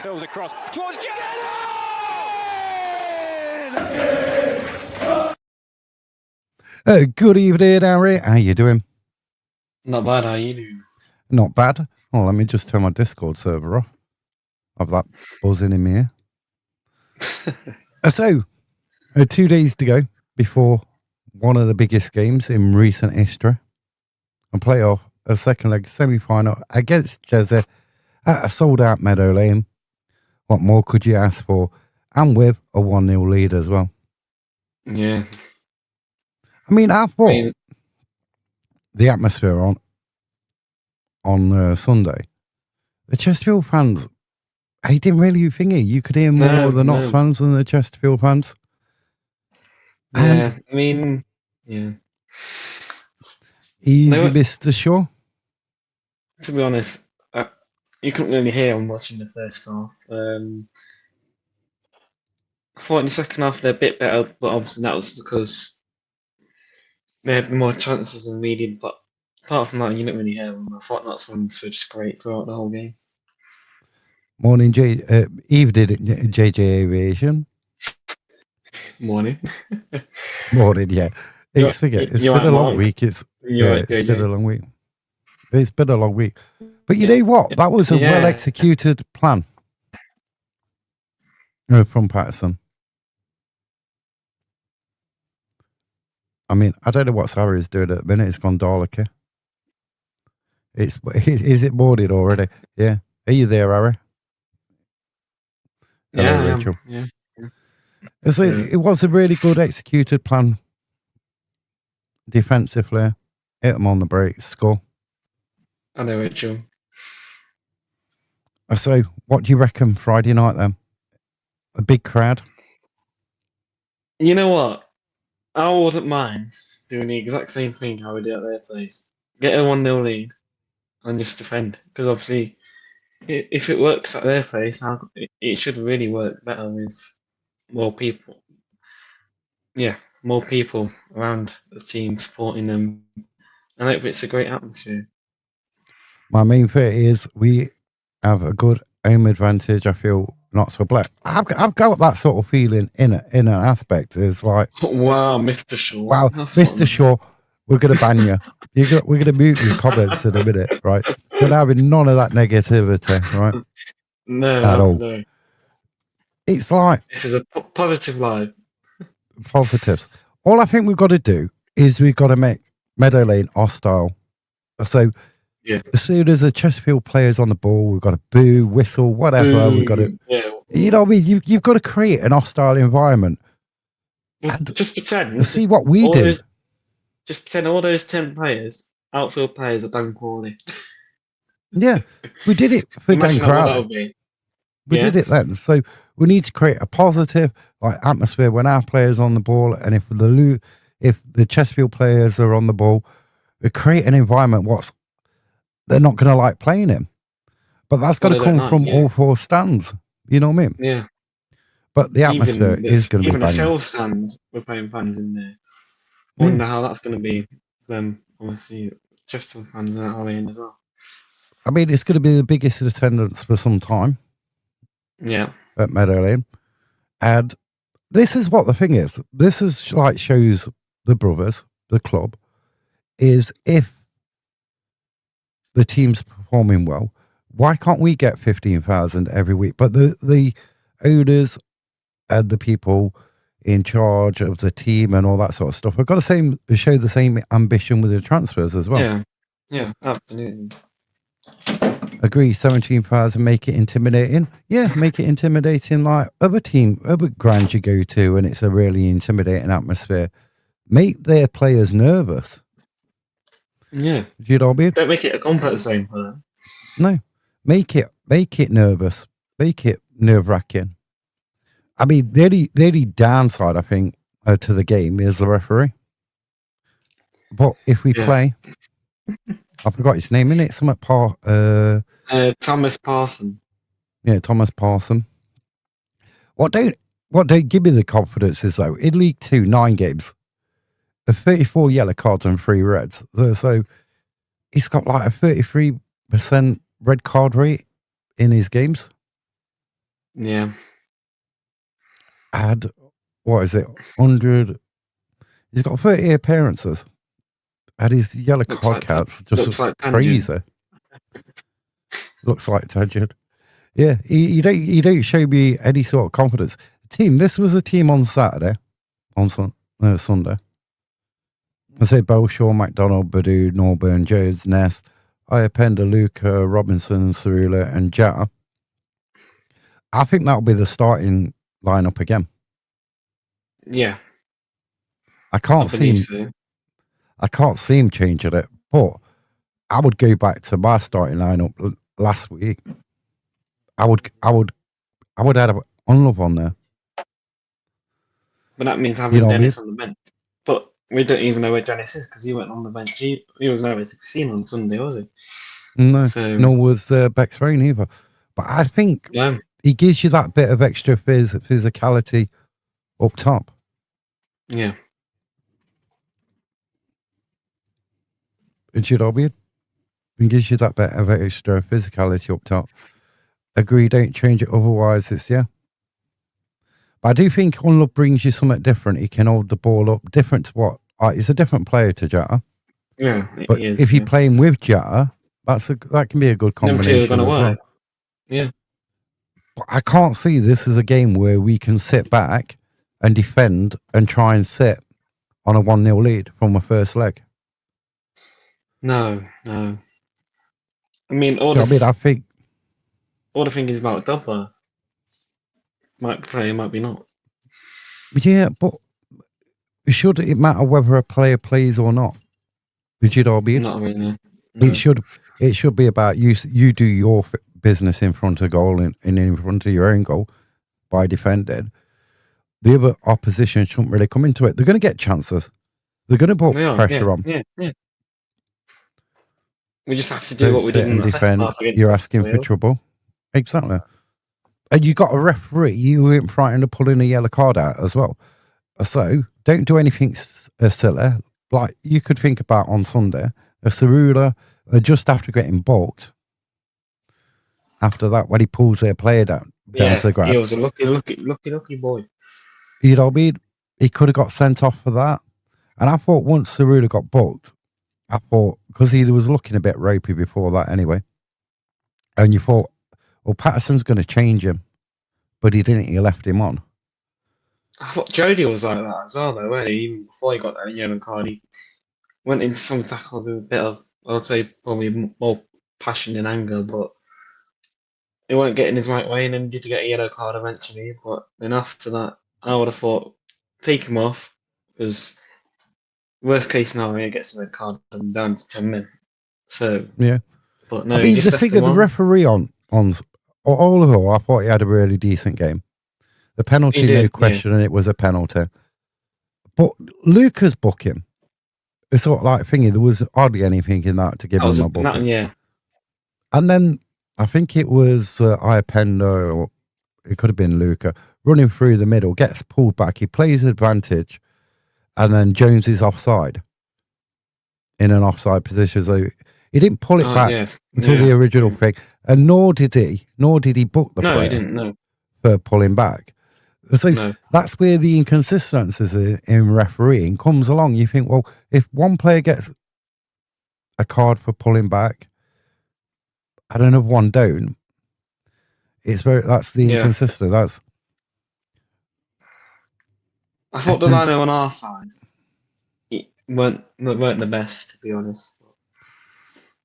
Curls across towards Good evening, Harry. How you doing? Not bad, how you doing? Not bad. Oh, let me just turn my Discord server off. I've that buzzing in my ear. So, 2 days to go before one of the biggest games in recent history. And play off a second leg semi-final against Chelsea at a sold-out Meadow Lane. What more could you ask for? And with a 1-0 lead as well. Yeah. I mean, I thought the atmosphere on Sunday, the Chesterfield fans, I didn't really think it. You could hear more of the Notts fans than the Chesterfield fans. Yeah, I mean, yeah. Easy, Mr. Shaw. To be honest, you couldn't really hear them watching the first half. I thought in the second half they're a bit better, but obviously that was because they had more chances than we did. But apart from that, you didn't really hear them. I thought Notts fans were just great throughout the whole game. Morning, Eve did it, JJ Aviation. Morning. Morning, yeah. It's been a long week. It's been a long week. It's been a long week. But you know what? That was a well-executed plan from Patterson. I mean, I don't know what Sarah's doing at the minute. It's gone Dalek. Is it morning already? Yeah. Are you there, Harry? Hello, Rachel. Yeah. It was a really good executed plan defensively. Hit them on the break, score. I know, Rachel. So, what do you reckon Friday night then? A big crowd? You know what? I wouldn't mind doing the exact same thing how we did at their place. Get a 1-0 lead and just defend. Because obviously, if it works at their place, it should really work better with more people. Yeah, more people around the team supporting them. And I hope it's a great atmosphere. My main fear is we have a good home advantage. I feel not so black. I've got that sort of feeling in an aspect. It's like, wow, Mr. Shaw. Wow, Mr. Shaw, we're going to ban you. We're going to mute your comments in a minute, right? We're having none of that negativity, right? No, at all. No. It's like this is a positive live. Positives. All I think we've got to do is we've got to make Meadow Lane hostile. So as soon as the Chesterfield players on the ball, we've got to boo, whistle, whatever. We've got to, you know what I mean? You've got to create an hostile environment. Just pretend. See what we do. Just pretend all those 10 players, outfield players, are Dan Crawley. Yeah, we did it for Dan Crowley. We did it then. So we need to create a positive atmosphere when our players are on the ball, and if the Chesterfield players are on the ball, we create an environment they're not going to like playing in. But that's got to come from all four stands. You know what I mean? Yeah. But the atmosphere is going to be even banging. the Shell stand, we're playing fans in there. I wonder how that's going to be for them. Obviously, Chesterfield fans are in as well. I mean, it's going to be the biggest attendance for some time. Yeah. At Meadow Lane. And this is what the thing is. This is shows the brothers, the club, is if the team's performing well, why can't we get 15,000 every week? But the owners and the people in charge of the team and all that sort of stuff have got to show the same ambition with the transfers as well. Yeah, absolutely. Agree, 17,000, make it intimidating. Yeah, make it intimidating like other grounds you go to, and it's a really intimidating atmosphere. Make their players nervous. Yeah. Do you know what I mean? Don't make it a comfort zone for them. No. Make it nervous. Make it nerve-wracking. I mean, the only downside, I think, to the game is the referee. But if we play... I forgot his name, innit? Thomas Parson. Yeah, Thomas Parson. What don't give me the confidence is, though, in League 2, 9 games, 34 yellow cards and 3 reds. So he's got like a 33% red card rate in his games. Yeah. Had, what is it, 100? He's got 30 appearances. Had his yellow card counts just like crazy. Looks like Tangent. Yeah, you don't show me any sort of confidence. Team, this was a team on Saturday, on Sunday. I say Belshaw, McDonald, Badu, Norburn, Jones, Ness, Iapenda, Luca, Robinson, Cerula, and Jata. I think that'll be the starting lineup again. Yeah. I can't see him changing it, but I would go back to my starting lineup last week. I would add Unlove on there. But that means having Dennis on the bench. But we don't even know where Dennis is because he went on the bench. He was nowhere to be seen on Sunday, was he? No, nor was Bex Rain either. But I think he gives you that bit of extra physicality up top. Yeah. It should all be. It gives you that bit of extra physicality up top. Agree, don't change it, otherwise it's But I do think Unlove brings you something different. He can hold the ball up, different to what he's a different player to Jata. Yeah, but if you're playing with Jata, that can be a good combination as well. Yeah, but I can't see this as a game where we can sit back and defend and try and sit on a 1-0 lead from the first leg. No. I mean, I think all the thing is about Dubber. Might play, might be not. Yeah, but should it matter whether a player plays or not? Did you all be? Not really. No. It should be about you do your business in front of goal and in front of your own goal by defending. The other opposition shouldn't really come into it. They're going to get chances. They're going to put pressure on. Yeah. We just have to do what we did in the second half. You're asking for trouble. Exactly. And you got a referee, you weren't frightened of pulling a yellow card out as well. So don't do anything silly. Like you could think about on Sunday, a Cerula just after getting balked. After that, when he pulls their player down to the ground. He was a lucky boy. You know what I mean? He could have got sent off for that. And I thought once Cerula got balked, because he was looking a bit ropey before that anyway. And you thought, well, Patterson's going to change him, but he didn't. He left him on. I thought Jody was like that as well, though, wasn't he? Even before he got that yellow card, he went into some tackle with a bit of, I would say, probably more passion and anger, but he weren't getting his right way, and then did get a yellow card eventually. But then after that, I would have thought, take him off, because worst case scenario, he gets a red card and down to 10 men. So, yeah. But no, I mean, the thing of the referee on all of all, I thought he had a really decent game. The penalty, no question, and it was a penalty. But Luca's booking, it's sort of like thingy, there was hardly anything in that to give him a booking. Yeah. And then I think it was Iapenda, or it could have been Luca, running through the middle, gets pulled back, he plays advantage, and then Jones is offside in an offside position. So he didn't pull it back to the original thing, and nor did he book the player. No, he didn't. No, for pulling back. So that's where the inconsistencies in refereeing comes along. You think, well, if one player gets a card for pulling back, and another one don't, that's the inconsistency. That's. I thought the lino on our side weren't the best, to be honest.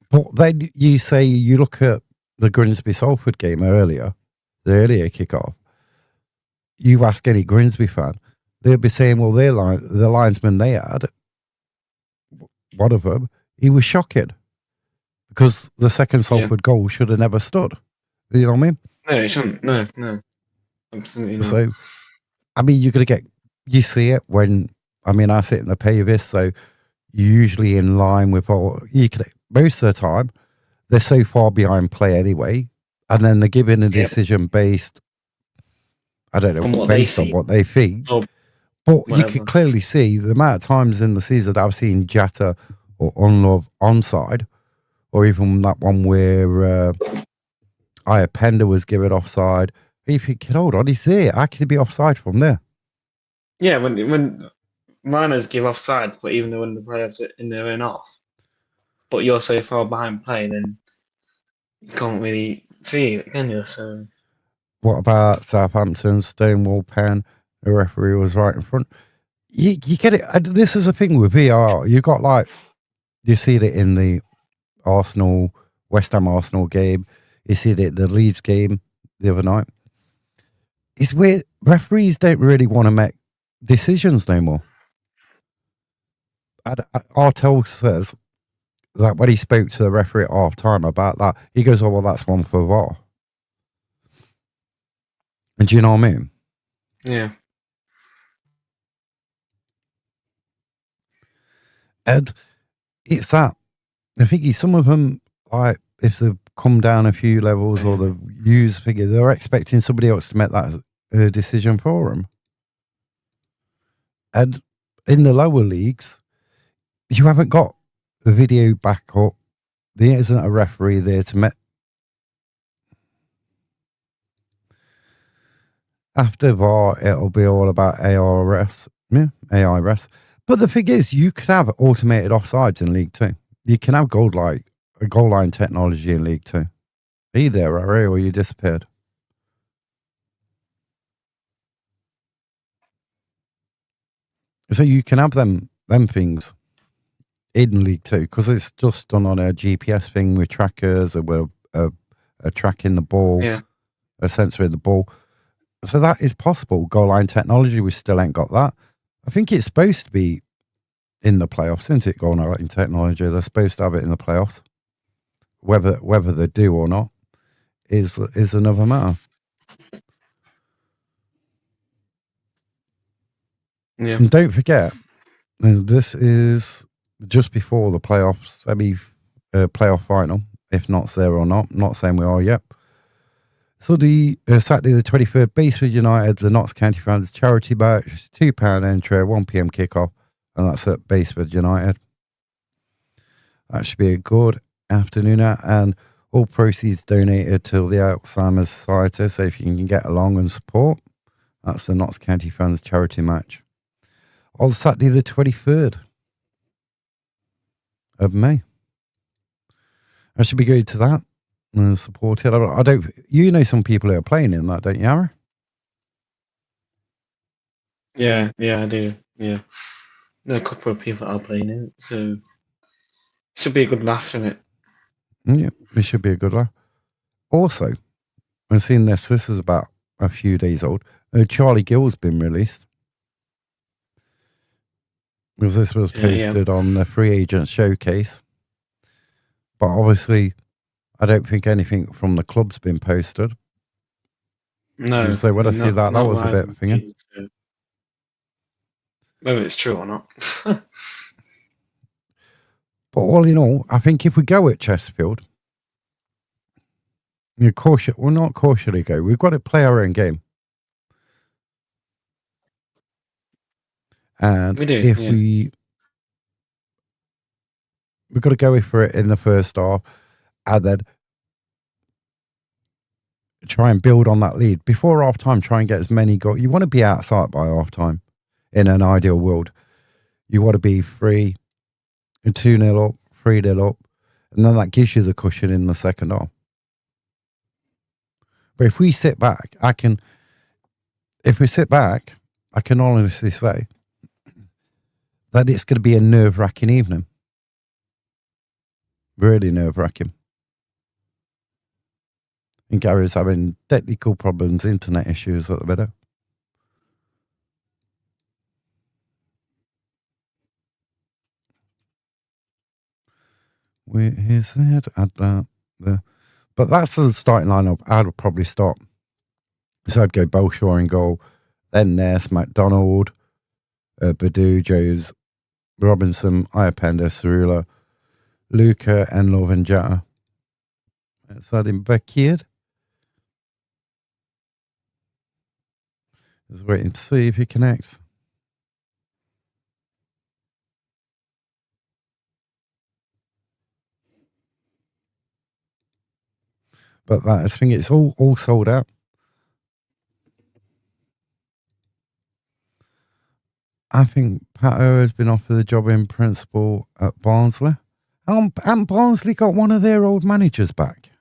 But then you say you look at the Grimsby Salford game earlier, the earlier kickoff. You ask any Grimsby fan, they'll be saying, well, the linesman they had, one of them, he was shocking because the second Salford goal should have never stood. You know what I mean? No, it shouldn't. No, absolutely not. So, I mean, you see it when, I sit in the Pavis, so you're usually in line with most of the time, they're so far behind play anyway, and then they're giving a decision based, I don't know, based on what they think. But whatever. You can clearly see the amount of times in the season that I've seen Jata or Unlove onside or even that one where Pender was given offside. You think, hold on, he's there. How can he be offside from there? Yeah, when Miners give offside, but even though when the players are in their own off, but you're so far behind play, then you can't really see it, can you? So What about Southampton, Stonewall Pen? The referee was right in front. You get it. This is the thing with VR. You got like, you see it in the West Ham Arsenal game. You see it in the Leeds game the other night. It's weird. Referees don't really want to make decisions no more. Artel says that when he spoke to the referee at half time about that, he goes, "Oh well, that's one for VAR." And do you know what I mean? yeah, And it's that. I think some of them, like, if they've come down a few levels or they've used figure, they're expecting somebody else to make that decision for them. And in the lower leagues, you haven't got the video backup. There isn't a referee there to make. After VAR, it'll be all about ARS, AI refs. But the thing is, you could have automated offsides in League Two. You can have goal line technology in League Two. Are you there, Harry, or you disappeared? So you can have them things in League Two because it's just done on a GPS thing with trackers and with a tracking the ball, a sensor in the ball. So that is possible. Goal line technology, we still ain't got that. I think it's supposed to be in the playoffs, isn't it? Goal line technology, they're supposed to have it in the playoffs. Whether they do or not is another matter. yeah, And don't forget, this is just before the playoffs, playoff final, if not there or not. I'm not saying we are yet. So the Saturday the 23rd, Baseford United, the Notts County fans charity match, £2 entry, 1 p.m. kickoff, and that's at Baseford United. That should be a good afternoon, and all proceeds donated to the Alzheimer's Society. So if you can get along and support, that's the Notts County fans charity match on Saturday the 23rd of May. I should be going to that and support it. I don't. You know some people who are playing in that, don't you, Aaron? yeah, I do. Yeah, there are a couple of people that are playing it, so it should be a good laugh, shouldn't it? Yeah, it should be a good laugh. Also, I've seen this. This is about a few days old. Charlie Gill's been released because this was posted on the free agent showcase. But obviously, I don't think anything from the club's been posted. No. So when I see that was a bit thingy. Whether it's true or not. But all in all, I think if we go at Chesterfield, not cautiously go. We've got to play our own game. And we do, if we've got to go for it in the first half and then try and build on that lead. Before half time, try and get as many goals. You want to be outside by half time in an ideal world. You want to be 2-0 up, 3-0 up, and then that gives you the cushion in the second half. But if we sit back, I can honestly say that it's going to be a nerve-wracking evening. Really nerve-wracking. And Gary's having technical problems, internet issues at the minute. Here's that, add that, there. But that's the starting lineup. I'd probably start. So I'd go Bolshaw in goal, then Ness, McDonald, Badu, Joes, Robinson, Iapenda, Cerula, Luca, and Lovenjata. Is that in Bekir? Just waiting to see if he connects. But I think it's all sold out. I think Pato has been offered the job in principle at Barnsley. And Barnsley got one of their old managers back.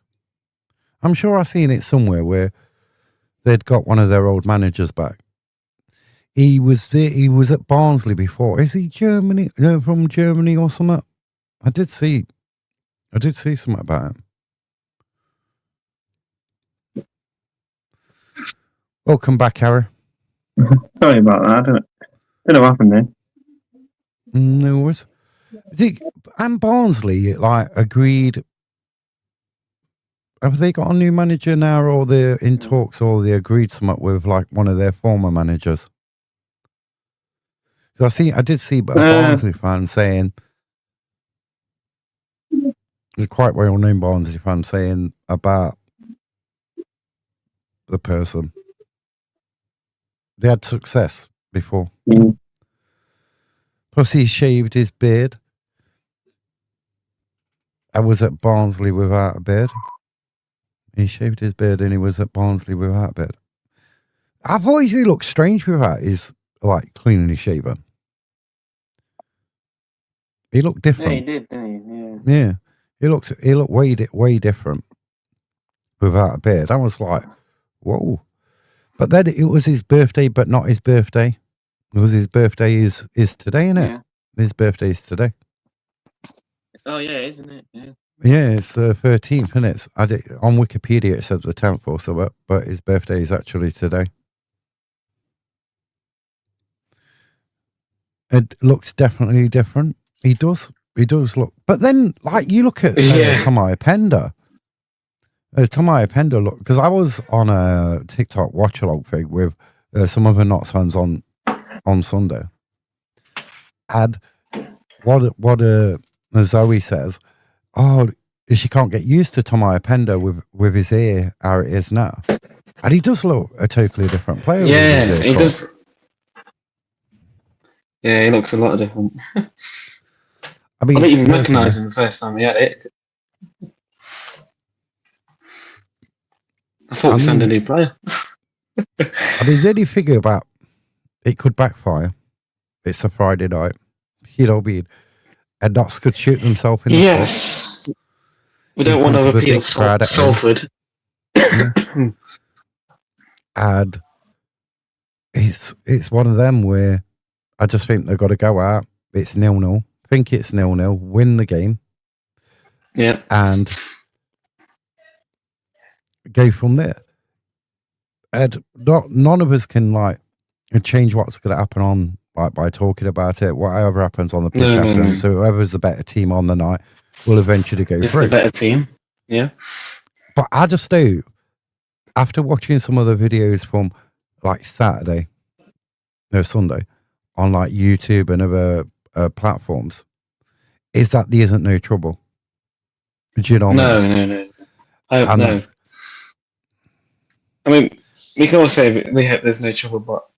I'm sure I've seen it somewhere where they'd got one of their old managers back. He was there. He was at Barnsley before. Is he Germany? No, from Germany or something? I did see something about him. Welcome back, Harry. Sorry about that. I don't know what happened there. No worries. And Barnsley agreed. Have they got a new manager now, or they're in talks, or they agreed something with one of their former managers? Because I did see a Barnsley fan saying, a quite well-known Barnsley fan saying about the person. They had success before. Mm. Plus, he shaved his beard. I was at Barnsley without a beard. He shaved his beard and he was at Barnsley without a beard. I've always he looked strange without his cleanly shaven. He looked different. Yeah, he did, didn't he? Yeah. He looked way different without a beard. I was like, whoa. But then it was his birthday, but not his birthday. It was his birthday is today, isn't it? Yeah. His birthday is today. Oh, yeah, isn't it? Yeah. Yeah, it's the 13th, isn't it? On Wikipedia it says the 10th or so, but his birthday is actually today. It looks definitely different. He does look. But then, you look at Tomai Pender. Tomai Pender, look, because I was on a TikTok watch-along thing with some other Notts fans on Sunday. And what Zoe says, she can't get used to Tomai Pender with his ear how it is now. And he does look a totally different player. Yeah, he does. Yeah, he looks a lot different. I didn't even recognise him the first time he had it. I thought we signed a new player. The only figure about it could backfire. It's a Friday night. And Notts could shoot themselves in the foot. We don't want to repeat Salford. Yeah. And it's one of them where I just think they've got to go out. It's 0-0. Think it's 0-0. Win the game. Yeah. And go from there. And none of us can change what's going to happen on by talking about it. Whatever happens on the pitch happens. So whoever's the better team on the night will eventually go through. It's the better team. Yeah. But I just know, after watching some of the videos from Sunday on YouTube and other platforms, is that there isn't no trouble. Do you know what I mean? No. No. I mean, we can all say there's no trouble, but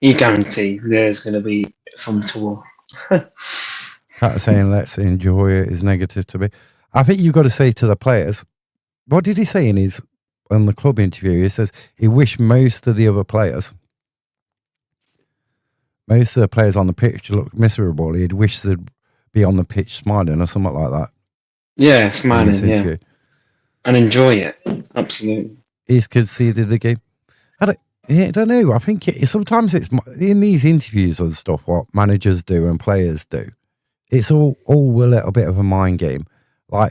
you guarantee there's going to be some trouble. That saying let's enjoy it is negative to me. I think you've got to say to the players, what did he say in the club interview? He says he wished most of the players on the pitch looked miserable. He'd wish they'd be on the pitch smiling or something like that. Yeah, smiling, yeah. And enjoy it. Absolutely. He's conceded the game. I don't know. I think sometimes it's in these interviews and stuff, what managers do and players do. It's all a little bit of a mind game. Paul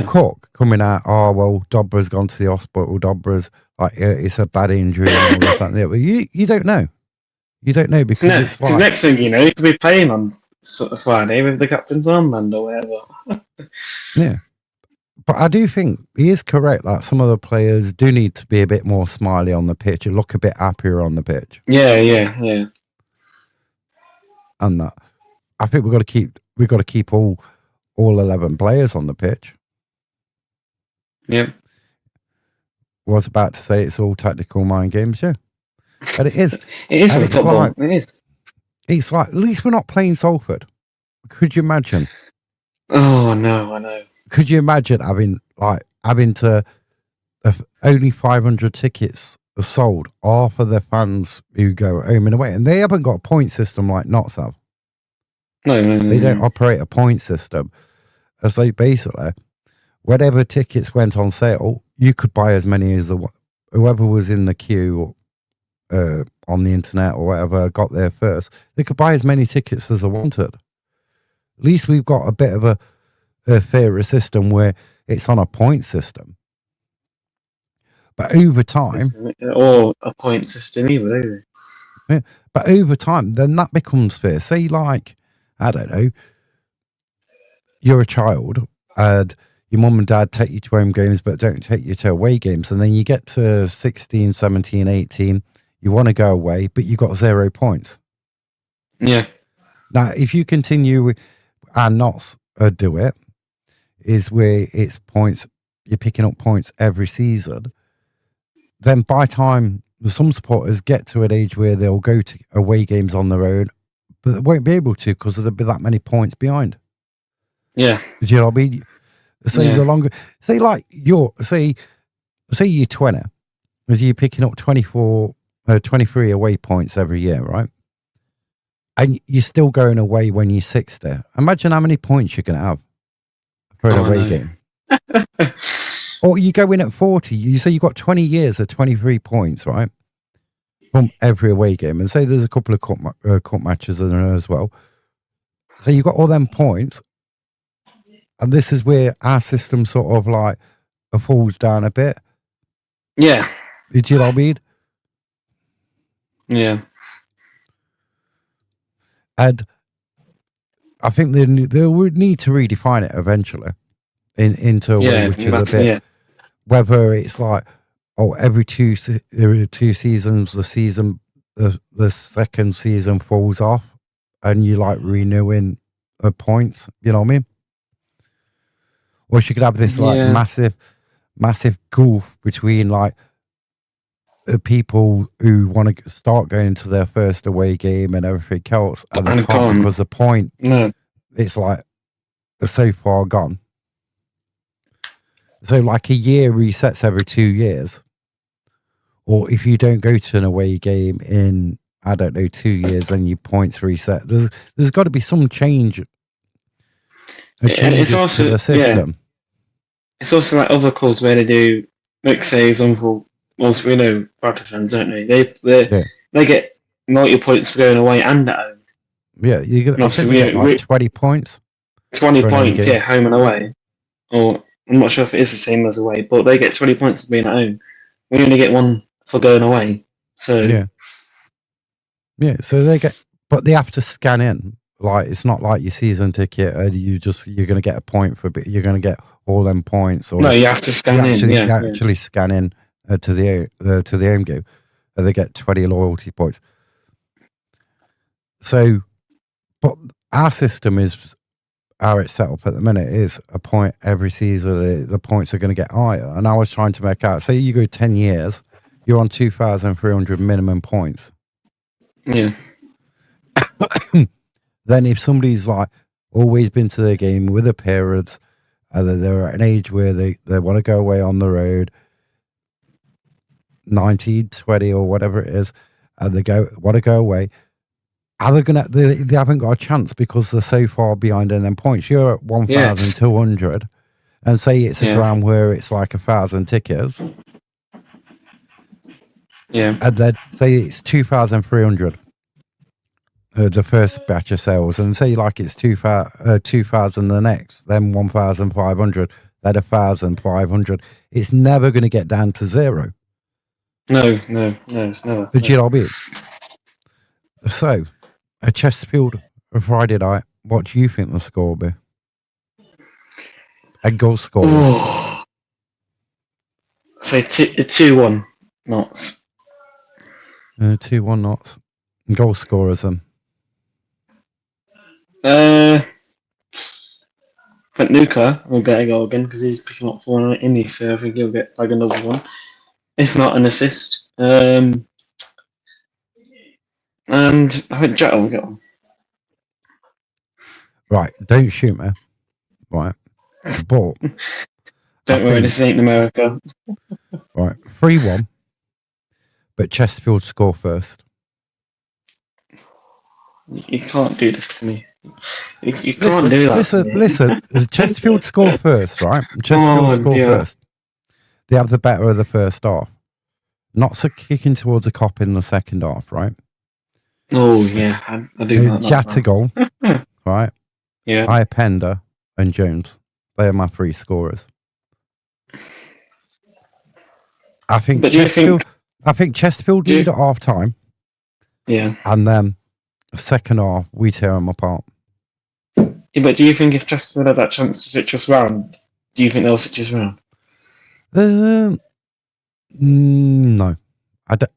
Cook coming out, Dobra's gone to the hospital. Dobra's it's a bad injury and all this and that. But you don't know. You don't know because next thing you know, you could be playing on Friday with the captain's armband or whatever. Yeah. But I do think he is correct that some of the players do need to be a bit more smiley on the pitch and look a bit happier on the pitch. Yeah. And that, I think we've got to keep all 11 players on the pitch. Yeah. Was about to say it's all tactical mind games, yeah. But it is. It is football. It is. It's at least we're not playing Salford. Could you imagine? Oh no, I know. Could you imagine having having to only 500 tickets are sold are for the fans who go home and away, and they haven't got a point system like Notts have. No. They don't operate a point system. So basically, whatever tickets went on sale, you could buy as many as whoever was in the queue on the internet or whatever got there first. They could buy as many tickets as they wanted. At least we've got a bit of a fairer system where it's on a point system. But over time, or a point system either, do they? yeah, but over time, then that becomes fair. Say, like, I don't know, you're a child and your mum and dad take you to home games but don't take you to away games, and then you get to 16, 17, 18, you want to go away, but you got 0 points. Yeah. Now, if you continue and not do it, is where it's points, you're picking up points every season, then by time some supporters get to an age where they'll go to away games on their own, but they won't be able to because there'll be that many points behind. Yeah. Do you know what I mean? So the longer, say like say you're 20, as you're picking up 23 away points every year, right? And you're still going away when you're 60. Imagine how many points you're going to have for an away game. Or you go in at 40, you say you've got 20 years of 23 points, right? From every away game. And say there's a couple of cup matches in there as well. So you've got all them points. And this is where our system sort of like falls down a bit. Yeah. Do you know what I mean? Yeah. And I think they would need to redefine it eventually into a way which is a bit, whether it's like, every two seasons, the second season falls off and you like renewing points, you know what I mean? Or you could have this like massive gulf between like the people who want to start going to their first away game and everything else, and they can't because the point, it's like so far gone. So like a year resets every 2 years, or if you don't go to an away game in, I don't know, 2 years, then your points reset. There's got to be some change. It's also to the system. It's also like other clubs where they do, like say, example, most we know Bradford fans, don't they? They get 90 points for going away and at home. Yeah, you get, like 20 points. 20 points, yeah, home and away. Or I'm not sure if it is the same as away, but they get 20 points for being at home. We only get 1 for going away. So yeah. So they get, but they have to scan in. Like it's not like your season ticket, and you're going to get a point for, but you're going to get all them points. Or no, you have to scan in. You actually scan in to the home game, and they get 20 loyalty points. So, but our system is how it's set up at the minute is a point every season. The points are going to get higher, and I was trying to make out. Say you go 10 years, you're on 2,300 minimum points. Yeah. Then if somebody's like always been to their game with their parents, they're at an age where they want to go away on the road, 19, 20 or whatever it is, and they want to go away, are they haven't got a chance because they're so far behind in them points. You're at 1,200 and say it's a ground where it's like 1,000 tickets. Yeah. And then say it's 2,300. The first batch of sales, and say like it's 2,000 the next, then 1,500, then 1,500. It's never going to get down to 0. No, it's never. Do you know what I mean? So, a Chesterfield Friday night, what do you think the score will be? A goal score. Say 2-1 Notts. 2-1 Notts. Goal scorers then. I think Nuka will get a goal again because he's picking up 4 in these, so I think he'll get like another one, if not an assist. And I think Jack will get one. Right, don't shoot me. Right, but Don't worry, this ain't America. Right, 3-1. But Chesterfield score first. You can't do this to me. You can't do that to me. Listen. Chesterfield score first, right? Chesterfield score first. They have the better of the first half. Not so kicking towards a cop in the second half, right? Oh, yeah. I do like that. Jatagol, right? Yeah. Iapenda and Jones. They are my 3 scorers. I think Chesterfield lead at half time. Yeah. And then second half, we tear them apart. Yeah, but do you think if Chesterfield had that chance to switch us round, do you think they'll switch us round? No. I don't.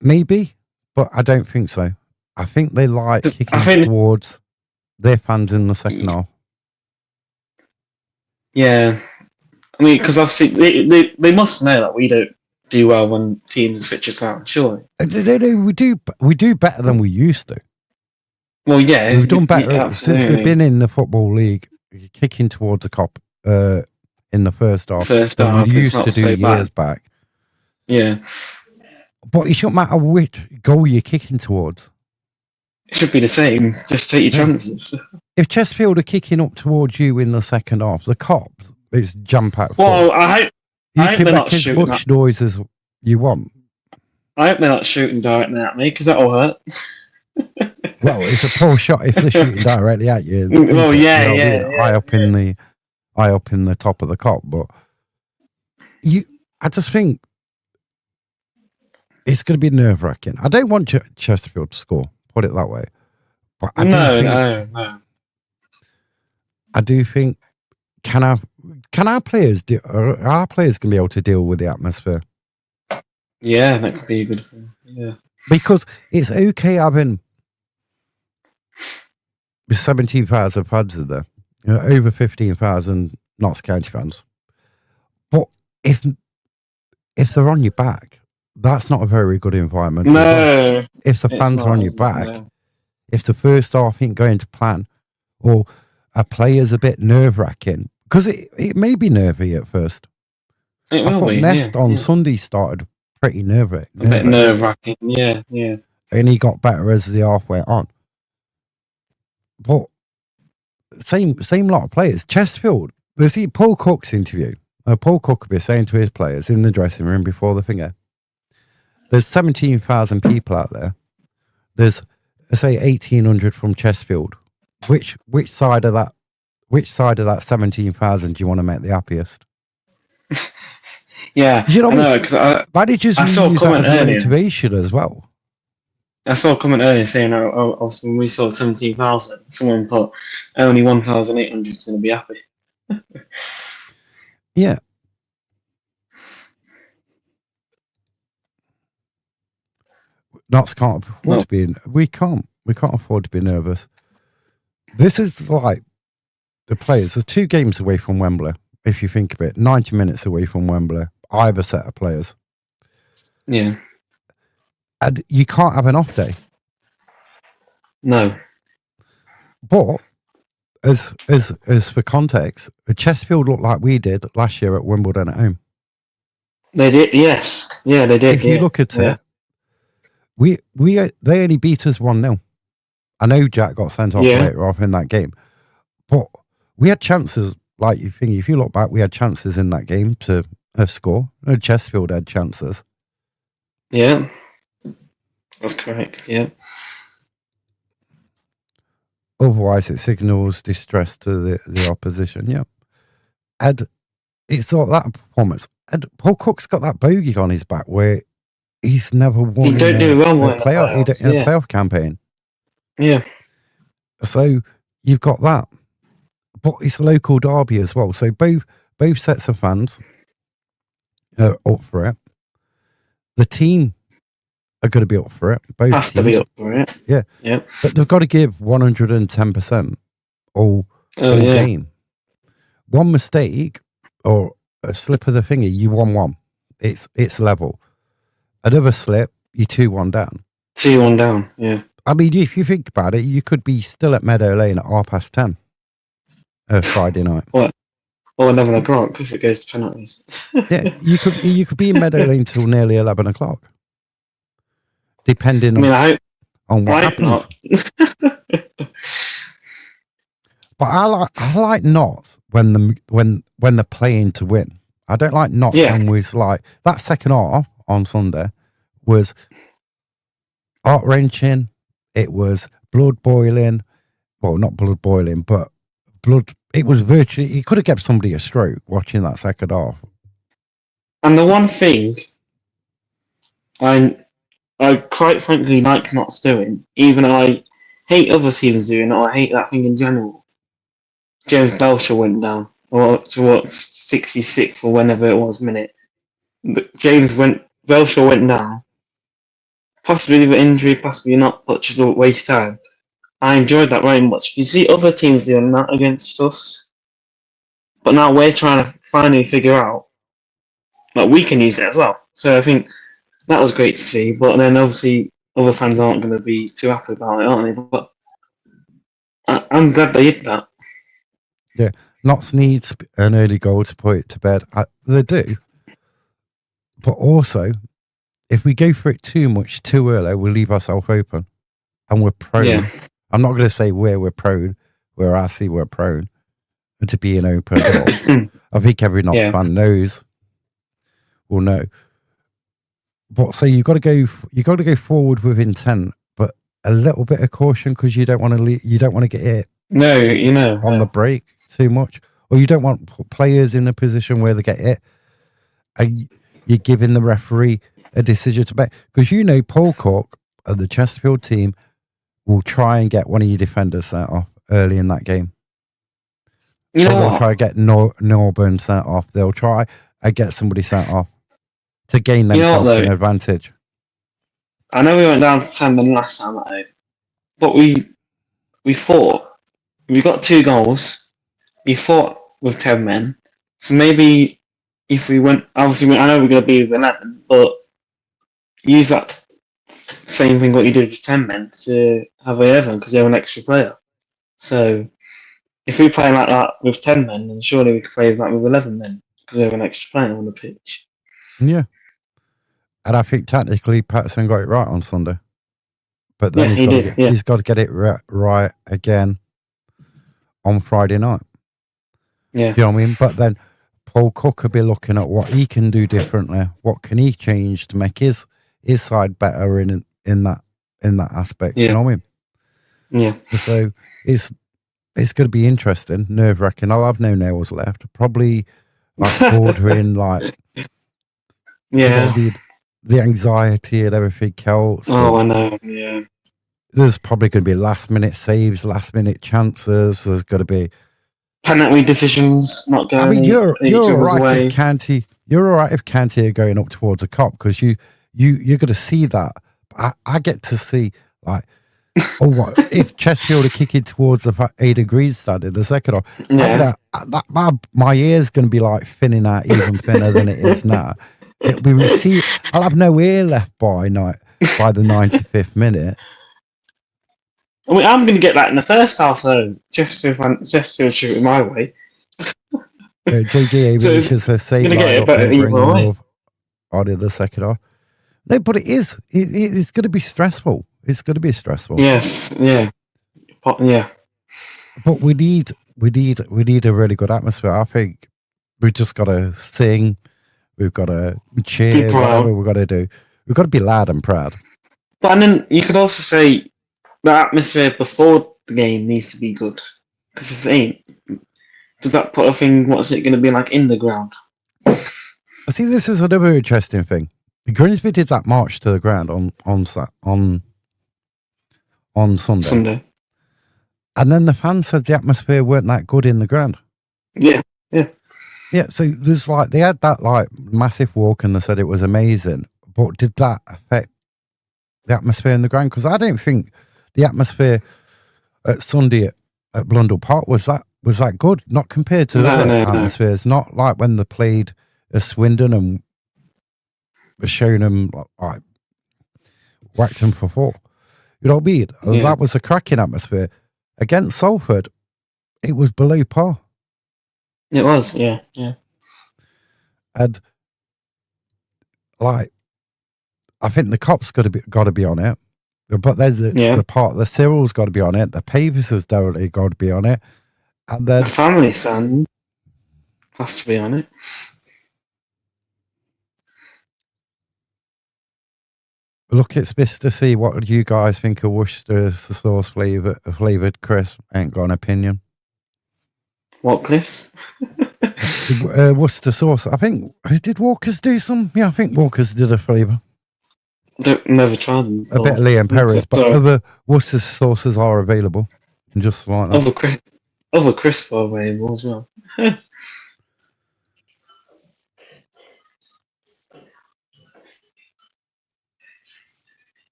Maybe, but I don't think so. I think they like kicking towards their fans in the second half. Yeah. I mean, because obviously they must know that we don't do well when teams switch us round, surely. We do better than we used to. Well, yeah. We've done better since we've been in the Football League, kicking towards a cop in the first half than we used to do years back. Yeah. But it shouldn't matter which goal you're kicking towards. It should be the same. Just take your chances. If Chesterfield are kicking up towards you in the second half, the cops, it's jump out. Well, I hope can make as much noise as you want. I hope they're not shooting directly at me, because that'll hurt. Well, it's a poor shot if they're shooting directly at you. Well, yeah. High up in the top of the cop, but I just think it's going to be nerve wracking. I don't want Chesterfield to score. Put it that way. But No. I do think can our players are our players going to be able to deal with the atmosphere? Yeah, that could be a good thing. Yeah, because it's okay having 17,000 fans in there, over 15,000 Notts County fans. But if they're on your back, that's not a very good environment. No, if the fans are on your back, if the first half ain't going to plan, or a player's a bit nerve wracking, because it may be nervy at first. It will be. Nest on Sunday started pretty nervy. A bit nerve wracking, yeah. And he got better as the half went on. But same lot of players. Chesterfield, there's Paul Cook's interview. Paul Cook will be saying to his players in the dressing room before the finger, there's 17,000 people out there. There's, say, 1,800 from Chesterfield. Which side of that 17,000 do you want to make the happiest? Yeah, you know what I mean? Because why did you use that as motivation as well? I saw a comment earlier saying, when we saw 17,000, someone put only 1,800 is going to be happy. Yeah. Notts can't afford to be. We can't afford to be nervous. This is like the players. There's 2 games away from Wembley. If you think of it, 90 minutes away from Wembley, either set of players. Yeah. And you can't have an off day. No. But as for context, Chesterfield looked like we did last year at Wimbledon at home. They did, yes. Yeah, they did. If you look at it, they only beat us 1-0. I know Jack got sent off later off in that game, but we had chances. Like you think, if you look back, we had chances in that game to score. Chesterfield had chances. Yeah, that's correct. Yeah. Otherwise, it signals distress to the opposition. Yeah, and it's all that performance. And Paul Cook's got that bogey on his back where he's never won a playoff campaign. Yeah. So you've got that. But it's a local derby as well. So both sets of fans are up for it. The team are going to be up for it. Both has to be up for it. Yeah. But they've got to give 110% all game. One mistake or a slip of the finger, you 1-1. It's level. Another slip, you 2-1 down. 2-1 down, yeah. I mean, if you think about it, you could be still at Meadow Lane at 10:30. Friday night. What? or 11 o'clock if it goes to penalties. Yeah, you could be in Meadow Lane till nearly 11 o'clock, depending I mean, I hope, on what happens. not. But I like Notts when they're playing to win. I don't like Notts when we like that second half on Sunday was heart wrenching. It was blood boiling. Well, not blood boiling, but blood. It was virtually. You could have given somebody a stroke watching that second half. And the one thing I quite frankly like Notts doing, even though I hate other teams doing it, or I hate that thing in general. James Belcher went down, or to what 66th or whenever it was minute. But Belcher went down, possibly with injury, possibly not, but just a waste time. I enjoyed that very much. You see other teams doing that against us, but now we're trying to finally figure out that we can use it as well. So I think that was great to see. But then obviously other fans aren't going to be too happy about it, aren't they? But I'm glad they did that. Yeah, Notts needs an early goal to put it to bed. They do. But also, if we go for it too much too early, we'll leave ourselves open. And we're prone. Yeah. I'm not going to say where we're prone, where I see we're prone to being open. I think every Notts fan will know. But so you got to go forward with intent, but a little bit of caution because you don't want to get hit. No, on the break too much, or you don't want players in a position where they get hit, and you're giving the referee a decision to make. Because Paul Cook of the Chesterfield team will try and get one of your defenders sent off early in that game. They'll try to get Norburn sent off. They'll try and get somebody sent off to gain themselves an advantage. I know we went down to 10 men last time, but we fought. We got 2 goals. We fought with 10 men. So maybe if we went, obviously, I know we're going to be with 11, but use that same thing what you did with 10 men to have 11 because you have an extra player. So if we play like that with 10 men, then surely we could play like that with 11 men because we have an extra player on the pitch. Yeah. And I think technically Patterson got it right on Sunday. But then he's got to get it right again on Friday night. Yeah. You know what I mean? But then Paul Cook could be looking at what he can do differently. What can he change to make his side better in that aspect? Yeah. You know what I mean? Yeah. So it's going to be interesting, nerve-wracking. I'll have no nails left. Probably like bordering like the anxiety and everything else. Oh, I know. Yeah. There's probably going to be last-minute saves, last-minute chances. There's going to be penalty decisions not going. I mean, you're all right if Canty. You're all right if Canty are going up towards a cop because you're going to see that. I get to see like, what if Chesterfield are kicking towards the 8 degrees stand in the second half? Yeah. My ear's going to be like thinning out even thinner than it is now. It'll be I'll have no ear left by the 95th minute. I mean, I'm going to get that in the first half, though. Chesterfield shooting my way. JG because they're saying on in the second half. No, but it's going to be stressful. It's going to be stressful. Yes, yeah, yeah. But we need a really good atmosphere. I think we've just got to sing. We've got to cheer. Whatever we've got to do. We've got to be loud and proud. But then you could also say the atmosphere before the game needs to be good. Because if it ain't, does that put a thing? What's it going to be like in the ground? See, this is another interesting thing. Grimsby did that march to the ground on Sunday. And then the fans said the atmosphere weren't that good in the ground. Yeah. So there's they had that massive walk and they said it was amazing. But did that affect the atmosphere in the ground? Because I don't think the atmosphere at Sunday at Blundell Park was that good. Not compared to other atmospheres. Not like when they played at Swindon and showing them whacked them for 4. You know what I mean? Yeah. That was a cracking atmosphere. Against Salford, it was below par. It was, yeah. And like, I think the cop's got to be on it, but there's the Cyril's got to be on it. The Pavis has definitely got to be on it, and then The family son has to be on it. look at Smith to see what you guys think of Worcester sauce flavored crisp. Ain't got an opinion. What, Cliffs? Worcester sauce. I think did Walker's do some? Yeah, I think Walker's did a flavour. Never tried them. A bit of Liam Perez, but other Worcester sauces are available. And just like that. Other crisps are available as well.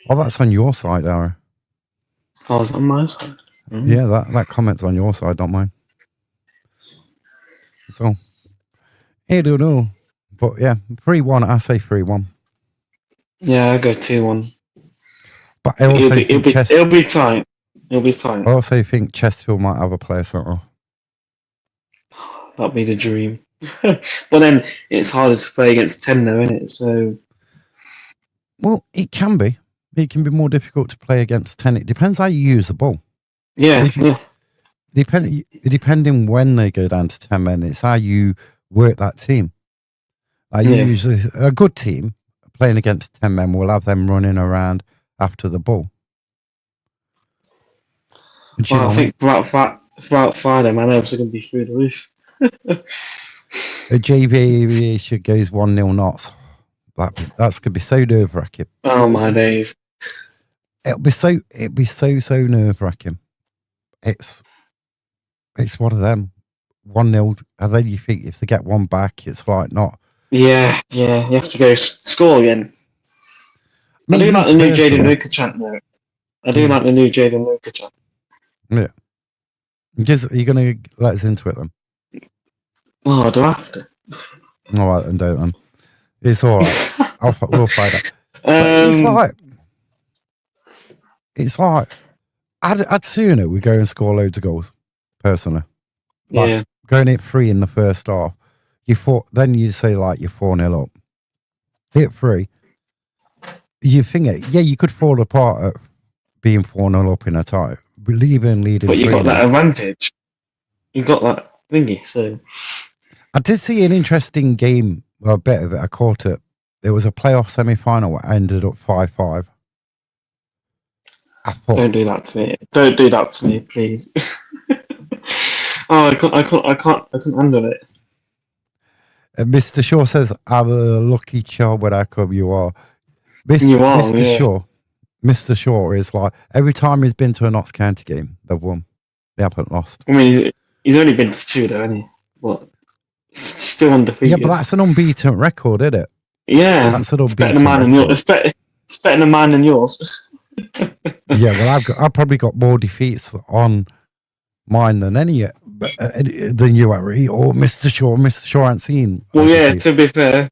Oh, that's on your side, Ara. Oh, is that on my side? Mm. Yeah, that comment's on your side, not mine. So, I don't know. But yeah, 3-1. I say 3-1. Yeah, I go 2-1. But I also it'll be tight. It'll be tight. I also think Chesterfield might have a player sent off. That'd be the dream. But then it's harder to play against 10 though, isn't it? So, well, it can be. It can be more difficult to play against 10. It depends how you use the ball. Yeah. Depending when they go down to 10 men, it's how you work that team. Usually a good team playing against 10 men will have them running around after the ball. Well, I think throughout Friday, my nerves are going to be through the roof. A JV should goes 1-0 knots. That's gonna be so nerve wracking. Oh my days! It'll be so nerve wracking. It's one of them 1-0, and then you think if they get one back, it's like not. Yeah. You have to go score again. I do like the new Jaden Luca chant though. I do like the new Jaden Luca chant. Yeah. Are you going to let us into it then? Oh, do I have to? All right, then don't then. It's all right. We'll find out. It's like I'd sooner we go and score loads of goals, personally. Like, going at 3 in the first half, then you say like you're 4-0 up. Hit 3. You think you could fall apart at being 4-0 up in a tie. Leading. But you got that advantage. You got that thingy, so. I did see an interesting game, well, a bit of it. I caught it. There was a playoff semi-final that ended up 5-5. Don't do that to me. Don't do that to me, please. Oh, I couldn't handle it. Mr. Shaw says, "I'm a lucky child when I come. You are, Mr. Shaw. Mr. Shaw is like every time he's been to a Notts County game, they've won. They haven't lost. I mean, he's only been to 2 though, hasn't he? But still undefeated. Yeah, but that's an unbeaten record, isn't it? Yeah, that's an unbeaten. It's better than mine and yours. Yeah, well, I've probably got more defeats on mine than than you, Harry, or Mr. Shaw. Mr. Shaw ain't seen. Well, yeah. To be fair,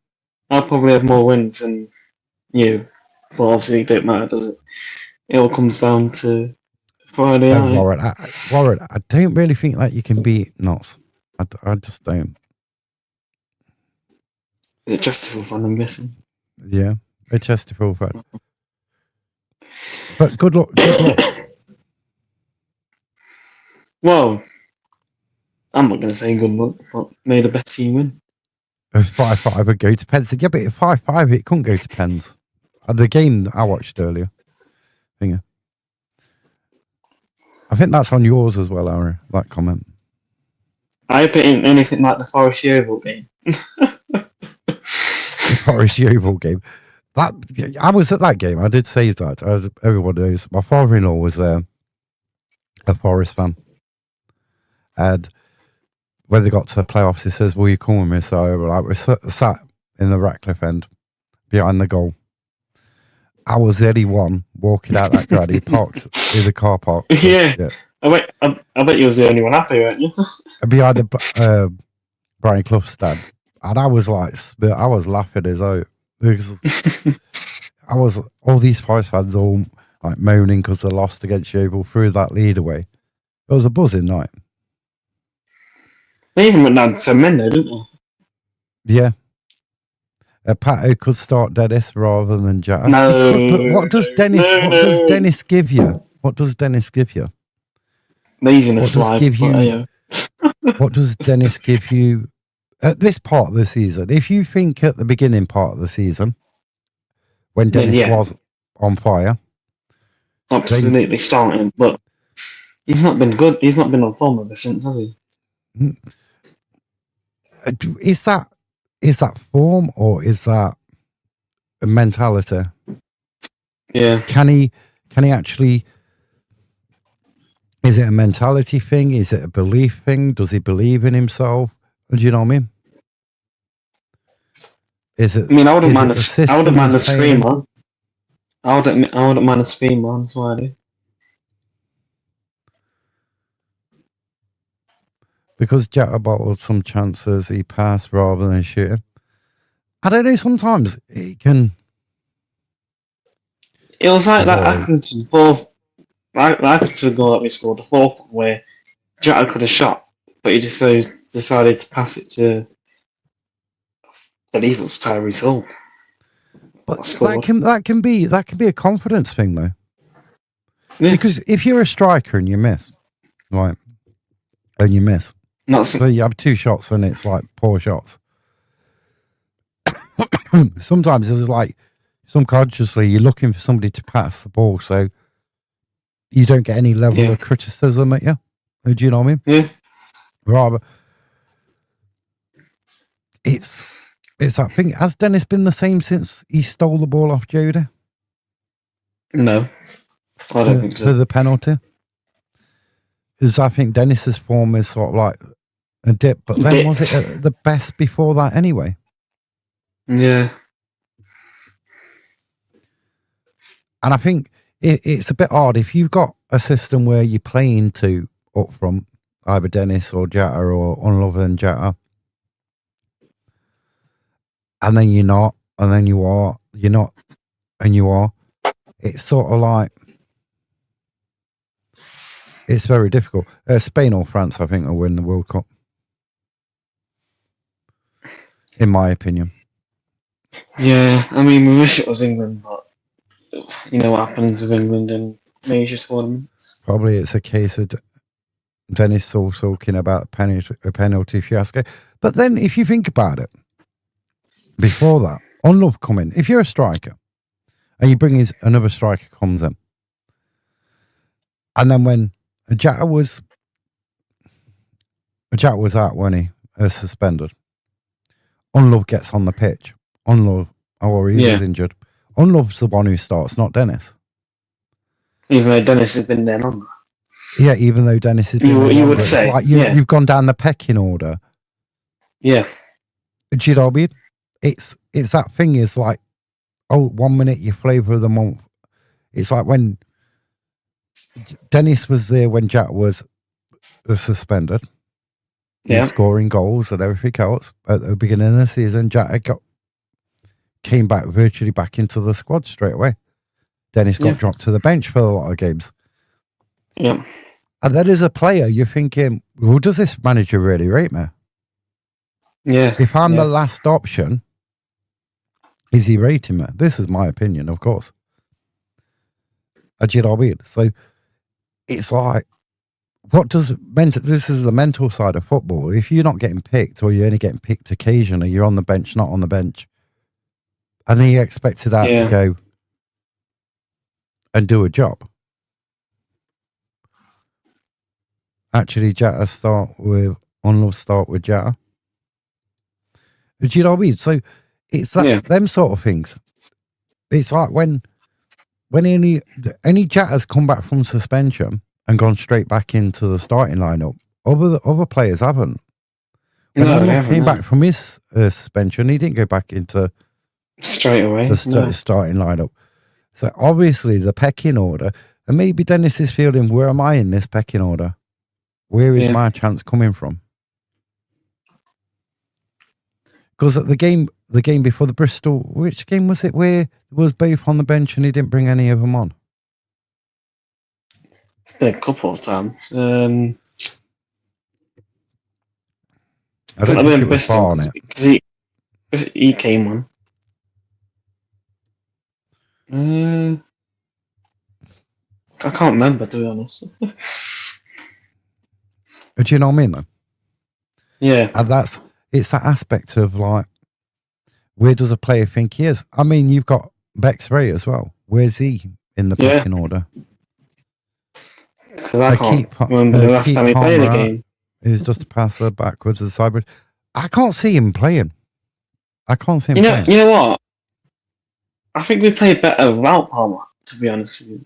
I'll probably have more wins than you, but obviously it don't matter, does it? It all comes down to Friday night. Warren, I don't really think that you can beat Notts. I just don't. It's Chesterfield fan, I'm guessing. Yeah, a Chesterfield fan. But good luck. Well, I'm not going to say good luck, but may the best team win. 5-5 would go to Pens. Yeah, but 5-5, it couldn't go to Pens. The game I watched earlier. I think that's on yours as well, Harry, that comment. I hope it ain't anything like the Forest Yeovil game. The Forest Yeovil game. I was at that game. I did say that. Everyone knows. My father-in-law was a Forest fan. And when they got to the playoffs, he says, "Will you come with me?" So we sat in the Ratcliffe end behind the goal. I was the only one walking out that crowd. He parked in the car park. Yeah. I bet you was the only one happy, weren't you? Behind the Brian Clough stand. And I was laughing as out. Because all these Forest fans all like moaning because they lost against Yeovil, threw that lead away. It was a buzzing night. They even went down to 10 men, though, didn't they? Yeah. Pato could start Dennis rather than Jack. No. But what does Dennis? No, what no. does Dennis give you? What does Dennis give you? Laziness. What does give you? What does Dennis give you at this part of the season? If you think at the beginning part of the season, when Dennis was on fire, absolutely starting, but he's not been good. He's not been on form ever since, has he? Is that form or is that a mentality? Yeah. Can he actually? Is it a mentality thing? Is it a belief thing? Does he believe in himself? Do you know what I mean? Is it? I mean, I wouldn't mind a I wouldn't mind a screamer. I wouldn't mind a screamer. That's why I do. Because Jack bottled some chances, he passed rather than shooting. I don't know. Sometimes it can. It was like that Accrington fourth. Accrington goal that we scored, the fourth one, where Jack could have shot, but he just decided to pass it to. I believe it was Tyrese Hall. But that can be a confidence thing though. Yeah. Because if you're a striker and you miss, right, and you miss, so you have 2 shots and it's like poor shots. Sometimes it's like subconsciously you're looking for somebody to pass the ball, so you don't get any level of criticism at you. Do you know what I mean? Yeah. Rather, it's that thing. Has Dennis been the same since he stole the ball off Jody? No, I don't think so. For the penalty, because I think Dennis's form is sort of like a dip. But then was it the best before that anyway? Yeah. And I think it's a bit odd if you've got a system where you're playing 2 up front, either Dennis or Jetta or Unlove and Jetta, and then you're not, and then you are, you're not, and you are. It's sort of like, it's very difficult. Spain or France, I think, will win the World Cup. In my opinion. Yeah, I mean, we wish it was England, but you know what happens with England in major tournaments. Probably it's a case of Dennis still talking about a penalty fiasco. But then if you think about it, before that, on Love coming, if you're a striker and you bring another striker comes in, and then when Jack was out when he was suspended, Unlove gets on the pitch. Unlove, he was injured. Unlove's the one who starts, not Dennis. Even though Dennis has been there longer. Yeah, even though Dennis has been there longer. You would say. Like you've gone down the pecking order. Yeah. Do you know what I mean? It's that thing is like, 1 minute your flavour of the month. It's like when Dennis was there when Jack was suspended. Yeah. Scoring goals and everything else at the beginning of the season. Jack came back virtually back into the squad straight away. Dennis got dropped to the bench for a lot of games. Yeah. And then as a player, you're thinking, well, does this manager really rate me? Yeah. If I'm the last option, is he rating me? This is my opinion, of course. Do you know what I mean? So it's like, this is the mental side of football. If you're not getting picked or you're only getting picked occasionally, you're on the bench, not on the bench. And then you expected that to go and do a job. Actually, Jetta start with Jetta. Do you know what I mean? So it's that them sort of things. It's like when any Jetta's come back from suspension and gone straight back into the starting lineup, other players haven't. When Arnold came back from his suspension, he didn't go back into straight away the starting lineup. So obviously the pecking order, and maybe Dennis is feeling, where am I in this pecking order? Where is my chance coming from? Because at the game before the Bristol, which game was it where it was both on the bench and he didn't bring any of them on? been a couple of times. I Couldn't don't have think been it was far on Bristol it. because he came on. I can't remember, to be honest. Do you know what I mean, though? Yeah. And it's that aspect of, like, where does a player think he is? I mean, you've got Bex Ray as well. Where's he in the pecking order? Because I can't remember the last time he played a game. Who's just a passer backwards and sideways. I can't see him playing. Playing. You know what? I think we played better without Palmer, to be honest with you.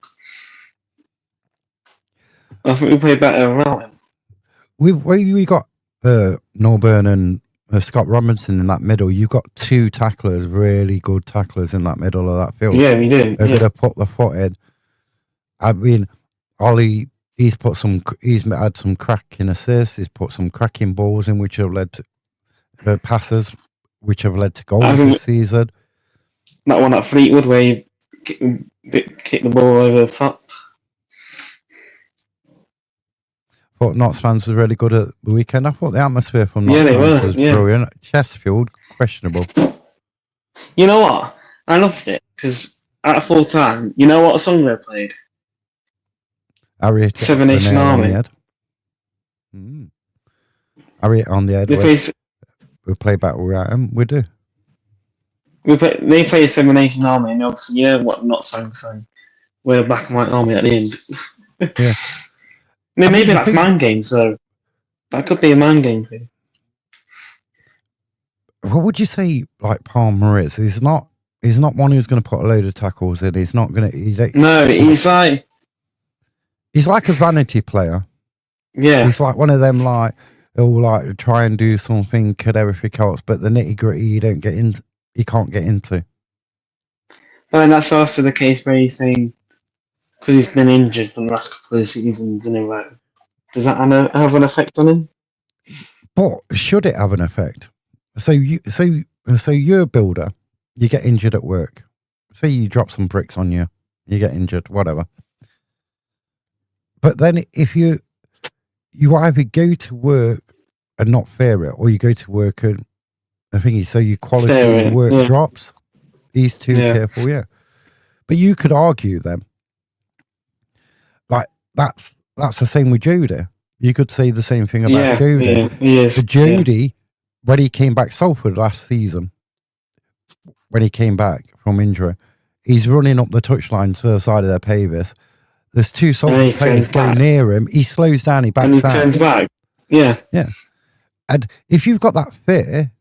I think we played better without him. We got Norburn and Scott Robinson in that middle. You've got two tacklers, really good tacklers in that middle of that field. Yeah, we do. They're going to put the foot in. I mean, Ollie, he's had some cracking assists. He's put some cracking balls in, which have led to passes, which have led to goals this season. That one at Fleetwood where he kicked the ball over the top. Thought Notts fans were really good at the weekend. I thought the atmosphere from Notts fans was brilliant. Chesterfield, questionable. You know what? I loved it because at full time, you know what song they played? Seven Nation Army. Harriet on the head. We play back where we do. They play Seven Nation Army, and obviously, you know what Notts fans saying? We're Black and White Army at the end. Yeah. Maybe that's mind game, so that could be a mind game thing. What would you say, like Palmer is? He's not one who's going to put a load of tackles in. He's not going to. No, he's like a vanity player. Yeah, he's like one of them, like he'll like try and do something, could everything else, but the nitty gritty you can't get into. But then that's also the case where he's saying, because he's been injured for the last couple of seasons in a row. Does that have an effect on him? But should it have an effect? So you're a builder, you get injured at work. Say you drop some bricks on you get injured, whatever. But then if you either go to work and not fear it, or you go to work and the thing is, so your quality of work drops. He's too careful, yeah. But you could argue then, like that's the same with Jody. You could say the same thing about Jody. Yeah, he is. But Jody, when he came back Salford last season, when he came back from injury, he's running up the touchline to the side of their Pavis. There's two Salford players go near him. He slows down, he backs out. And he turns back. Yeah. Yeah. And if you've got that fear,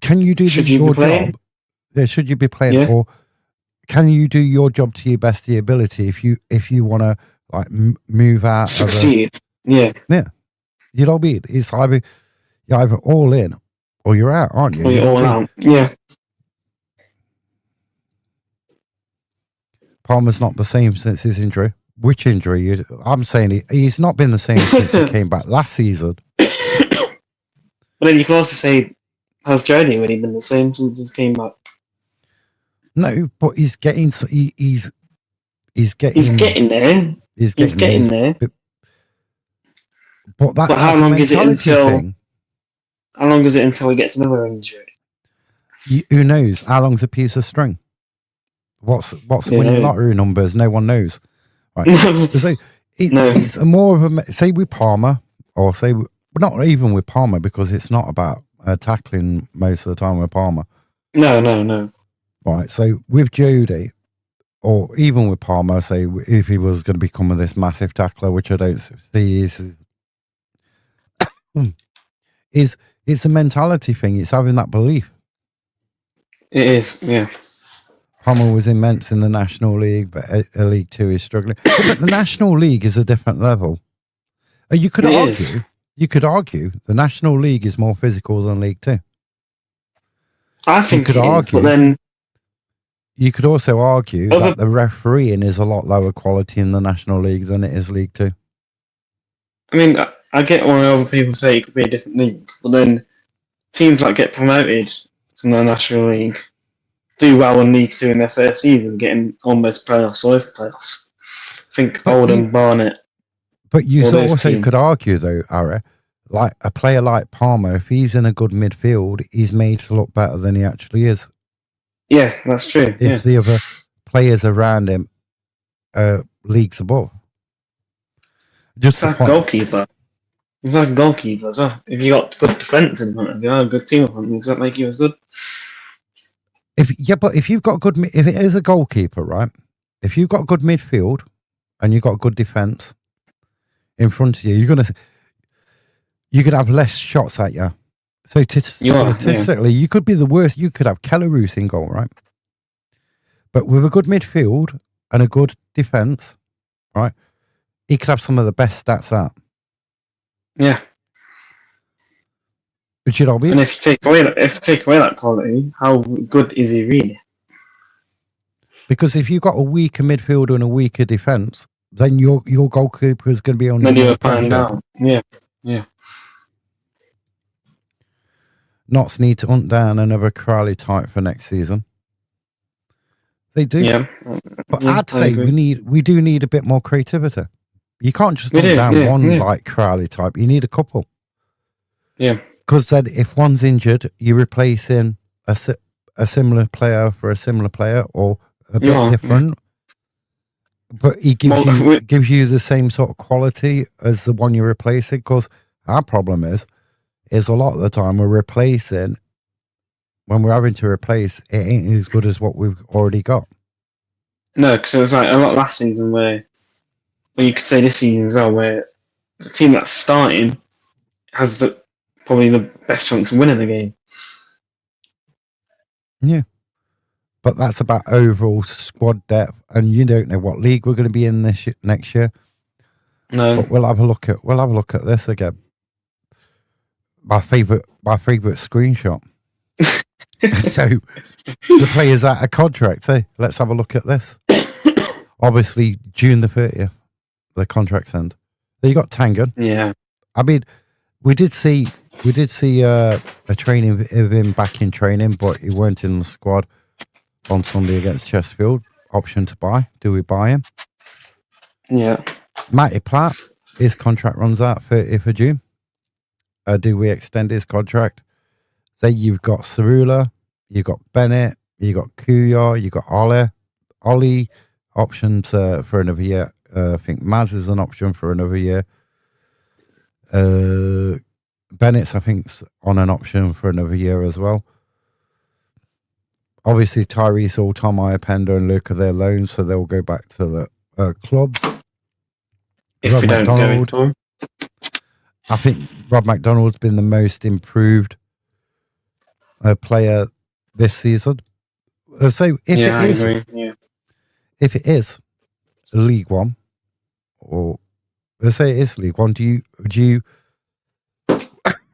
can you do your job? Yeah, should you be playing? Yeah. Or can you do your job to your best of your ability if you want to like move out? Succeed. Yeah. You know what I mean? It's you're either all in or you're out, aren't you? Or you're all out. Yeah. Palmer's not the same since his injury. Which injury? I'm saying he's not been the same since he came back last season. But then you can also say, has Jody really been the same since he came back? No, but he's getting there. He's getting there. But how long is it until? How long is it until he gets another injury? Who knows? How long's a piece of string? What's winning lottery numbers? No one knows. Right. So it's more of a say with Palmer, or say not even with Palmer, because it's not about tackling most of the time with Palmer. No. Right. So with Jody, or even with Palmer, say if he was going to become this massive tackler, which I don't see is it's a mentality thing. It's having that belief. It is, yeah. Palmer was immense in the National League, but League Two is struggling. But the National League is a different level. You could argue the National League is more physical than League Two. I think but then you could also argue that the refereeing is a lot lower quality in the National League than it is League Two. I mean, I get why other people say it could be a different league, but then teams that get promoted from the National League do well in League Two in their first season, getting almost playoffs or over playoffs. think But Oldham, Barnet. But you All those also teams. could argue, though, Ara, like a player like Palmer, if he's in a good midfield, he's made to look better than he actually is. Yeah, that's true. If the other players around him are leagues above. Just It's the like point. goalkeeper. He's like a goalkeeper as well. If you got good defence in front of you, a good team in front of you, does that make you as good? But if you've got if it is a goalkeeper, right? If you've got good midfield and you've got good defence in front of you, you could have less shots at you. So statistically, you could be the worst. You could have Kelleroos in goal, right? But with a good midfield and a good defence, right, he could have some of the best stats out. Yeah. But you know what I mean? And if you take away that quality, how good is he really? Because if you've got a weaker midfield and a weaker defence, then your goalkeeper is going to be under Then more you'll find pressure. out. Yeah. Notts need to hunt down another Crowley type for next season. They do. Yeah. But Yeah, I'd say we do need a bit more creativity. You can't just hunt down one like Crowley type. You need a couple. Yeah. Because then if one's injured, you're replacing a similar player for a similar player or a bit different. But he gives you the same sort of quality as the one you're replacing. Because our problem is a lot of the time when we're having to replace, it ain't as good as what we've already got. No, because it was like a lot last season where you could say this season as well, where the team that's starting has probably the best chance of winning the game. Yeah. But that's about overall squad depth, and you don't know what league we're going to be in next year. No, but we'll have a look at this again. My favorite screenshot. So the players out of contract. Hey, let's have a look at this. Obviously, June the 30th, the contracts end. Then you got Tangan. Yeah. I mean, we did see a training of him back in training, but he weren't in the squad on Sunday against Chesterfield. Option to buy. Do we buy him? Yeah. Matty Platt, his contract runs out 30th of June. Do we extend his contract? Then you've got Cerula, you've got Bennett, you've got Kuya, you've got Ollie, options for another year. I think Maz is an option for another year. Bennett's, I think, on an option for another year as well. Obviously, Tyrese, Tom Iapenda and Luke are their loans, so they'll go back to the clubs. If Rob we don't McDonald, go in I think Rob McDonald's been the most improved player this season. So if it is League One, or let's say it is League One, do you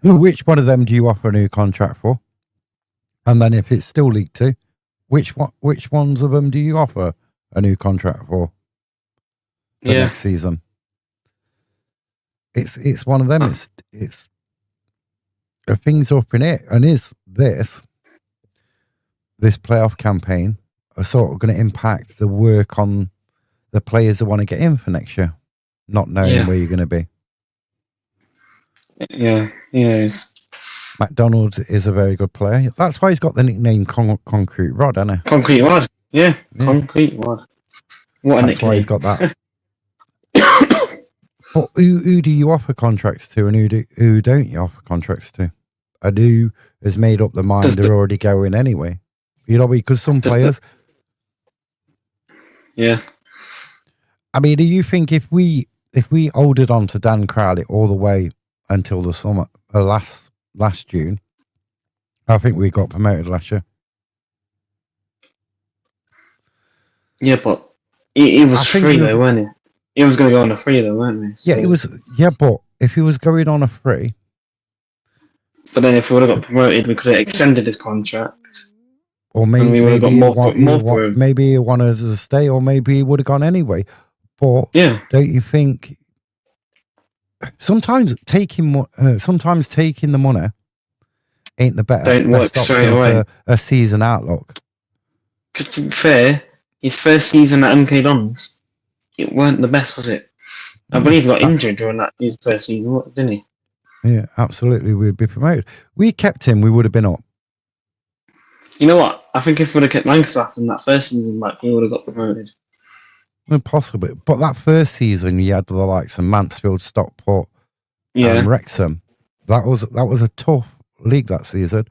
which one of them do you offer a new contract for? And then if it's still League Two, which ones of them do you offer a new contract for next season? It's one of them. It's things up in it, and is this playoff campaign are sort of going to impact the work on the players that want to get in for next year, not knowing where you're going to be. Yeah, he is. McDonald is a very good player. That's why he's got the nickname Concrete Rod, hasn't he? Concrete Rod. Yeah. Concrete Rod. What a That's nickname. why he's got that. But who do you offer contracts to, and who don't you offer contracts to? And who has made up the mind they're already going anyway? You know, because some players. Yeah. I mean, do you think if we holded on to Dan Crowley all the way until the summer, last June, I think we got promoted last year. Yeah, but he was free though, wasn't he? He was going to go on a free though, weren't he? So. Yeah, it was. Yeah, but if he was going on a free, but then if we would have got promoted, we could have extended his contract, or maybe we would have got more. Maybe he wanted to stay, or maybe he would have gone anyway. But don't you think? Sometimes taking the money ain't the best option for a season outlook. Because to be fair, his first season at MK Dons, it weren't the best, was it? I believe he got injured during his first season, didn't he? Yeah, absolutely. We'd be promoted. We kept him, we would have been up. You know what? I think if we would have kept Langsdorff in that first season, we would have got promoted. Possibly. But that first season, you had the likes of Mansfield, Stockport, and Wrexham. That was a tough league that season.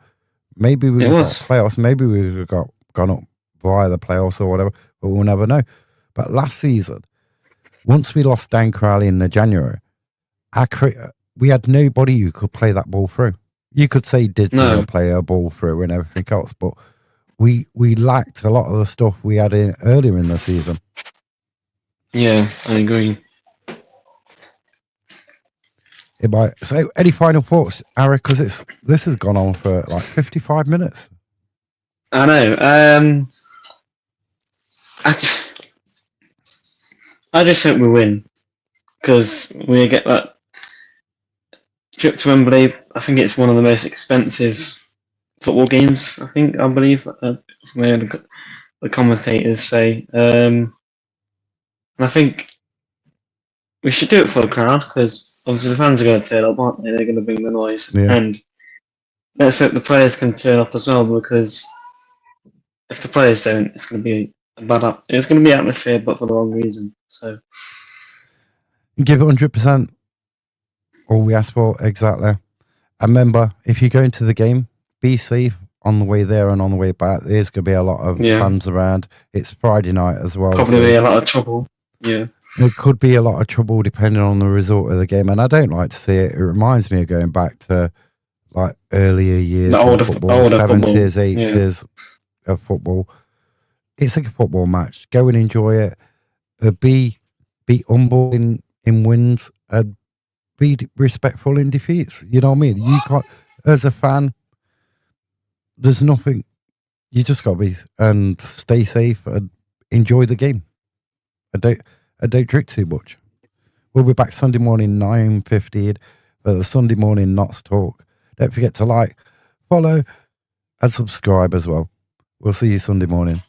Maybe we would have got playoffs. Maybe we would have gone up via the playoffs or whatever, but we'll never know. But last season, once we lost Dan Crowley in the January, we had nobody who could play that ball through. You could say Didson play a ball through and everything else, but we lacked a lot of the stuff we had earlier in the season. Yeah, I agree. So, any final thoughts, Eric? Because this has gone on for like 55 minutes. I know. I just hope we win because we get that trip to Wembley. I think it's one of the most expensive football games. I believe from the commentators say, and I think we should do it for the crowd because obviously the fans are going to turn up, aren't they? They're going to bring the noise, and let's hope the players can turn up as well because if the players don't, it's going to be it's going to be atmosphere, but for the wrong reason. So give it 100%. All we ask for, exactly. And remember, if you go into the game, be safe on the way there and on the way back. There's going to be a lot of fans around. It's Friday night as well. Probably be a lot of trouble. Yeah. There could be a lot of trouble depending on the result of the game. And I don't like to see it. It reminds me of going back to like earlier years of football, 70s, 80s of football. It's like a football match. Go and enjoy it. Be humble in wins and be respectful in defeats. You know what I mean? You can't, as a fan, there's nothing. You just got to be and stay safe and enjoy the game. I don't drink too much. We'll be back Sunday morning 9:15 for the Sunday morning Knots Talk. Don't forget to like, follow, and subscribe as well. We'll see you Sunday morning.